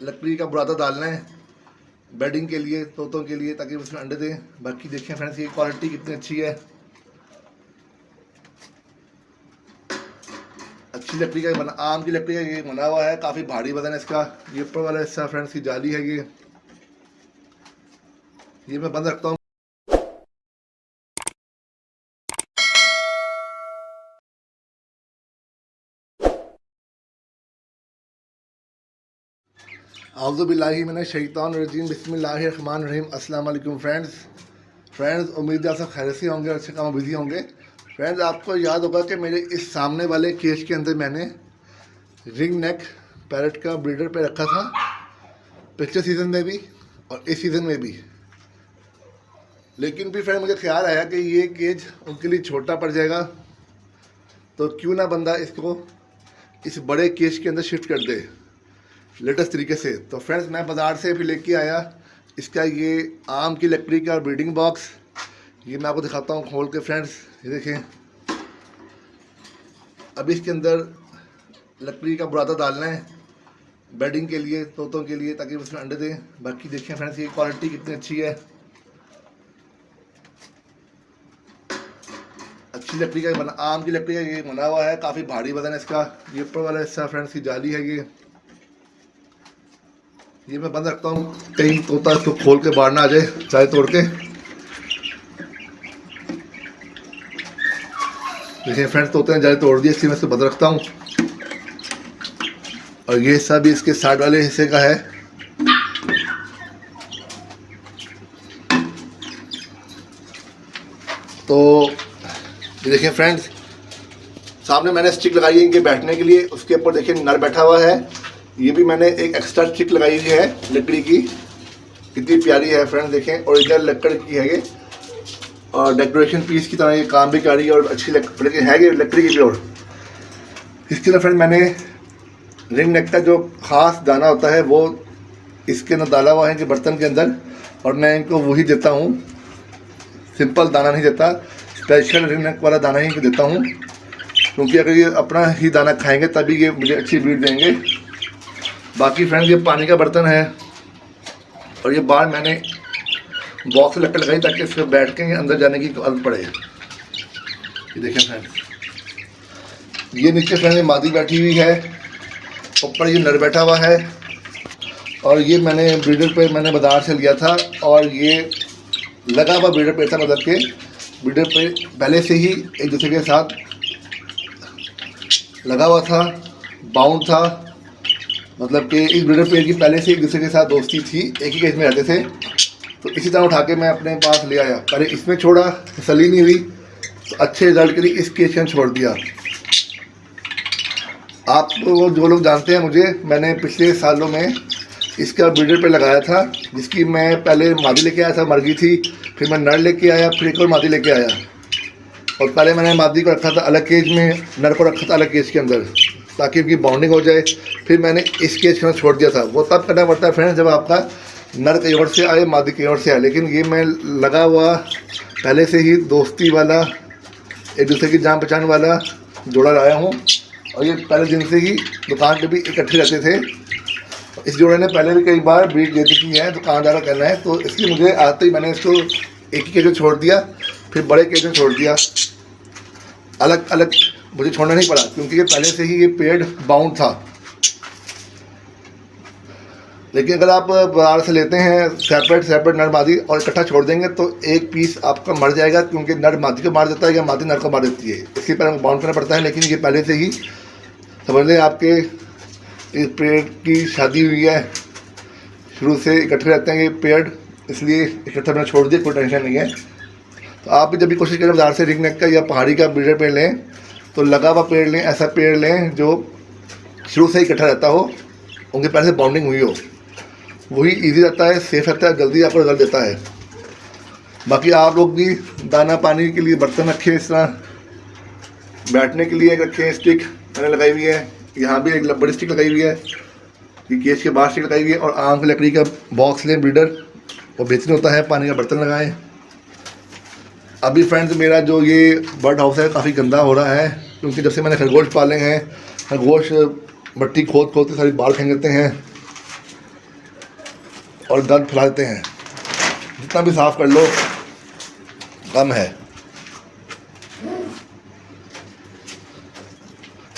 लकड़ी का बुरादा डालना है बेडिंग के लिए, तोतों के लिए, ताकि उसमें अंडे दें। बाकी देखिए फ्रेंड्स, ये क्वालिटी कितनी अच्छी है, अच्छी लकड़ी का बना, आम की लकड़ी का ये बना हुआ है। काफ़ी भारी वजन है इसका। ये ऊपर वाला हिस्सा फ्रेंड्स की जाली है। ये मैं बंद रखता हूँ। औज़ुबिल्लाहि मिनश शैतानिर रजीम, बिस्मिल्लाहिर रहमानिर रहीम। अस्सलाम वालेकुम फ्रेंड्स, उम्मीद है आप सब खैर से होंगे और अच्छे काम बिजी होंगे। फ्रेंड्स, आपको याद होगा कि मेरे इस सामने वाले केज के अंदर मैंने रिंग नेक पैरट का ब्रीडर पे रखा था, पिछले सीज़न में भी और इस सीज़न में भी। लेकिन फिर फ्रेंड मुझे ख्याल आया कि ये केज उनके लिए छोटा पड़ जाएगा, तो क्यों ना बंदा इसको इस बड़े केज के अंदर शिफ्ट कर दे लेटेस्ट तरीके से। तो फ्रेंड्स, मैं बाज़ार से फिर लेके आया इसका ये आम की लकड़ी का ब्रीडिंग बॉक्स। ये मैं आपको दिखाता हूँ खोल के फ्रेंड्स। ये देखें, अभी इसके अंदर लकड़ी का बुरादा डालना है बेडिंग के लिए, तोतों के लिए, ताकि उसमें अंडे दें। बाकी देखिए फ्रेंड्स, ये क्वालिटी कितनी अच्छी है, अच्छी लकड़ी का बना, आम की लकड़ी का ये बना हुआ है। काफ़ी भारी वजन है इसका। ये ऊपर वाला हिस्सा फ्रेंड्स की जाली है। ये मैं बंद रखता हूँ, कहीं तोता इसको खोल के बाहर ना आ जाए, चाहे तोड़ के। देखिए फ्रेंड्स, तोते ने जाए तोड़ दिए, इसलिए मैं इसको बंद रखता हूँ। और ये हिस्सा भी इसके साइड वाले हिस्से का है। तो ये देखिए फ्रेंड्स, सामने मैंने स्टिक लगाई है इनके बैठने के लिए। उसके ऊपर देखिए नर बैठा हुआ है। ये भी मैंने एक एक्स्ट्रा स्टिक लगाई हुई है लकड़ी की, कितनी प्यारी है फ्रेंड्स। देखें, ओरिजिनल लकड़ की है ये, और डेकोरेशन पीस की तरह ये काम भी कर रही है, और अच्छी लकड़ी है ये, लकड़ी की प्योर। इसके अंदर फ्रेंड मैंने रिंग नेक का जो ख़ास दाना होता है वो इसके अंदर डाला हुआ है कि बर्तन के अंदर, और मैं इनको वही देता हूँ। सिंपल दाना नहीं देता, स्पेशल रिंग नेक वाला दाना ही देता हूँ, क्योंकि अगर ये अपना ही दाना खाएंगे तभी ये मुझे अच्छी ब्रीड देंगे। बाकी फ्रेंड्स, ये पानी का बर्तन है, और ये बाहर मैंने बॉक्स लकड़ लगाई ताकि इस पर बैठ के अंदर जाने की आदत पड़े। ये देखें फ्रेंड्स, ये नीचे फ्रेंड्स मादी बैठी हुई है, ऊपर ये नर बैठा हुआ है। और ये मैंने ब्रीडर पे मैंने बाज़ार से लिया था, और ये लगा हुआ ब्रीडर पे था, मतलब के ब्रीडर पे पहले से ही एक दूसरे के साथ लगा हुआ था, बाउंड था। मतलब कि इस ब्रीडर पेयर की पहले से एक दूसरे के साथ दोस्ती थी, एक ही केज में रहते थे। तो इसी तरह उठा के मैं अपने पास ले आया। पहले इसमें छोड़ा, तसल्ली नहीं हुई, तो अच्छे रिजल्ट के लिए इस केज के छोड़ दिया। आप तो जो लोग जानते हैं मुझे, मैंने पिछले सालों में इसका ब्रीडर पे लगाया था, जिसकी मैं पहले मादी लेके आया था, मर गई थी। फिर मैं नर लेके आया, फिर एक और मादी लेके आया। और पहले मैंने मादी को रखा था अलग केज में, नर को रखा था अलग केज के अंदर, ताकि उनकी बाउंडिंग हो जाए। फिर मैंने इस केज के अंदर छोड़ दिया था। वो तब करना पड़ता है फ्रेंड्स जब आपका नर कहीं और से आए, मादी कहीं और से आए। लेकिन ये मैं लगा हुआ पहले से ही दोस्ती वाला, एक दूसरे की जान पहचान वाला जोड़ा लाया हूँ। और ये पहले दिन से ही दुकान पे भी इकट्ठे रहते थे। इस जोड़े ने पहले भी कई बार ब्रीड दे चुकी है, दुकानदार का कहना है। तो इसलिए मुझे आते ही मैंने इसको एक ही केज में छोड़ दिया, फिर बड़े केज में छोड़ दिया। अलग अलग मुझे छोड़ना नहीं पड़ा, क्योंकि ये पहले से ही ये पेड़ बाउंड था। लेकिन अगर आप बाहर से लेते हैं सेपरेट नर मादी और इकट्ठा छोड़ देंगे, तो एक पीस आपका मर जाएगा, क्योंकि नर मादी को मार देता है या मादी नर को मार देती है। इसके पहले बाउंड करना पड़ता है। लेकिन ये पहले से ही समझ लें आपके इस पेड़ की शादी हुई है, शुरू से इकट्ठे रहते हैं ये पेड़, इसलिए इकट्ठा मैंने छोड़ दिया, कोई टेंशन नहीं है। तो आप भी जब भी कोशिश करें बाजार से रिंग नेक का या पहाड़ी का ब्रीडर पेड़ लें, तो लगा हुआ पेड़ लें, ऐसा पेड़ लें जो शुरू से ही इकट्ठा रहता हो, उनके पैर से बाउंडिंग हुई हो। वही इजी रहता है, सेफ रहता है, जल्दी आपको रिजल्ट देता है। बाकी आप लोग भी दाना पानी के लिए बर्तन रखें, इस तरह बैठने के लिए रखें। स्टिक मैंने लगाई हुई है, यहाँ भी एक बड़ी स्टिक लगाई हुई है, ये केज के बाहर स्टिक लगाई हुई है। और आम की लकड़ी का बॉक्स लें ब्रीडर, वो बेहतरीन होता है। पानी का बर्तन लगाएं। अभी फ्रेंड्स, मेरा जो ये बर्ड हाउस है काफ़ी गंदा हो रहा है, क्योंकि जब से मैंने खरगोश पाले हैं, खरगोश मट्टी खोद खोद के सारी बाल फेंक देते हैं। और गंद फैला देते हैं। जितना भी साफ़ कर लो कम है।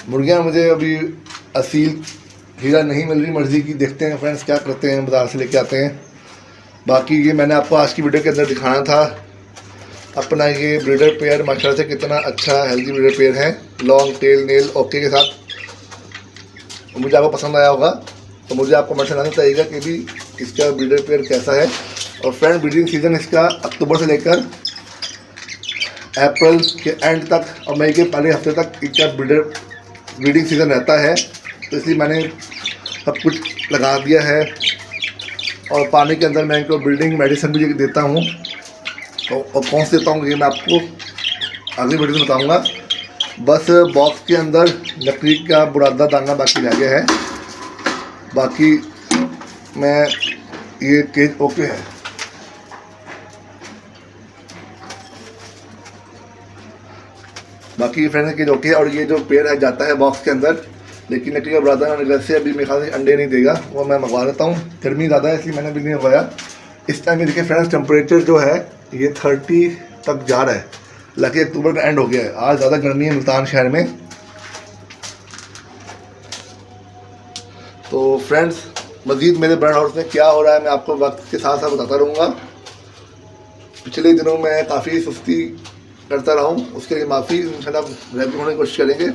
मुर्गियाँ मुझे अभी असील हीरा नहीं मिल रही मर्ज़ी की। देखते हैं फ्रेंड्स क्या करते हैं, बाज़ार से लेके आते हैं। बाकी ये मैंने आपको आज की वीडियो के अंदर दिखाना था। अपना ये ब्रीडर पेयर माशाल्लाह से कितना अच्छा हेल्दी ब्रीडर पेयर है, लॉन्ग टेल नेल ओके के साथ। मुझे आपको पसंद आया होगा तो मुझे आपको कमेंट में बताइएगा कि भी इसका ब्रीडर पेयर कैसा है। और फ्रेंड ब्रीडिंग सीज़न इसका अक्टूबर से लेकर अप्रैल के एंड तक और मई के पहले हफ्ते तक इसका ब्रीडिंग सीज़न रहता है। तो इसलिए मैंने सब कुछ लगा दिया है और पानी के अंदर मैं इनको ब्रीडिंग मेडिसिन भी देता हूँ। और कौन से देता हूँ ये मैं आपको अगली वीडियो में बताऊँगा। बस बॉक्स के अंदर लकड़ी का बुरादा डालना बाकी रह गया है। बाकी मैं ये केज ओके है। बाकी फ्रेंड्स केज ओके है। और ये जो पेड़ है जाता है बॉक्स के अंदर, लेकिन लकड़ी का बुरादा वगैरह से अभी मेरे ख्याल से अंडे नहीं देगा, वो मैं मंगवा लेता हूँ। गर्मी ज़्यादा है इसलिए मैंने भी नहीं मंगवाया। इस टाइम में देखिए फ्रेंड्स टेम्परेचर जो है ये 30 तक जा रहा है। हालांकि अक्टूबर का एंड हो गया है। आज ज़्यादा गर्मी है मुल्तान शहर में। तो फ्रेंड्स मज़ीद मेरे बर्ड हाउस में क्या हो रहा है मैं आपको वक्त के साथ साथ बताता रहूँगा। पिछले दिनों में काफ़ी सुस्ती करता रहा हूँ, उसके लिए माफ़ी। इंशाल्लाह रेगुलर होने की कोशिश करेंगे।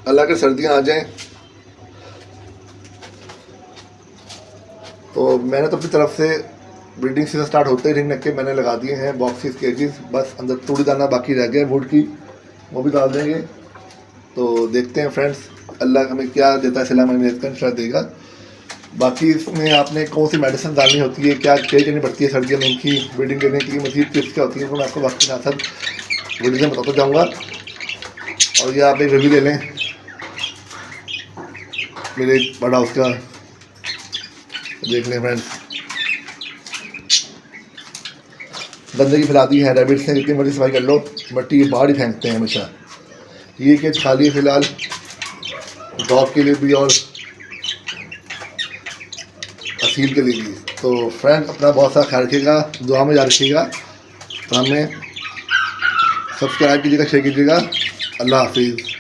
अल्लाह के सर्दियाँ आ जाएं तो मैंने तो अपनी तरफ से ब्रीडिंग सीजन स्टार्ट होते ही रिंग नक्के मैंने लगा दिए हैं, बॉक्सेस केजेस। बस अंदर तूड़ी दाना बाकी रह गया वुड की, वो भी डाल देंगे। तो देखते हैं फ्रेंड्स अल्लाह हमें क्या देता है, सिला में इंशाल्लाह देगा। बाकी इसमें आपने कौन सी मेडिसिन डालनी होती है, क्या केयर करनी पड़ती है सर्दियों में इनकी ब्रीडिंग करने के लिए, मजीद टिप्स क्या होती है, वो मैं आपको वक्त के साथ साथ वीडियो में बताता जाऊँगा। और ये आप एक रिव्यू ले लें मेरे बड़ा हाउस का, देख लें फ्रेंड्स। गंदगी फैला दी है रैबिट्स ने, जितनी मर्जी सफाई कर लो मिट्टी बाहर ही फेंकते हैं हमेशा। ये केज खाली है फ़िलहाल डॉग के लिए भी और असील के लिए भी। तो फ्रेंड्स अपना बहुत सारा ख्याल रखिएगा, दुआ में याद रखिएगा। तो हमें सब्सक्राइब कीजिएगा, शेयर कीजिएगा। अल्लाह हाफिज़।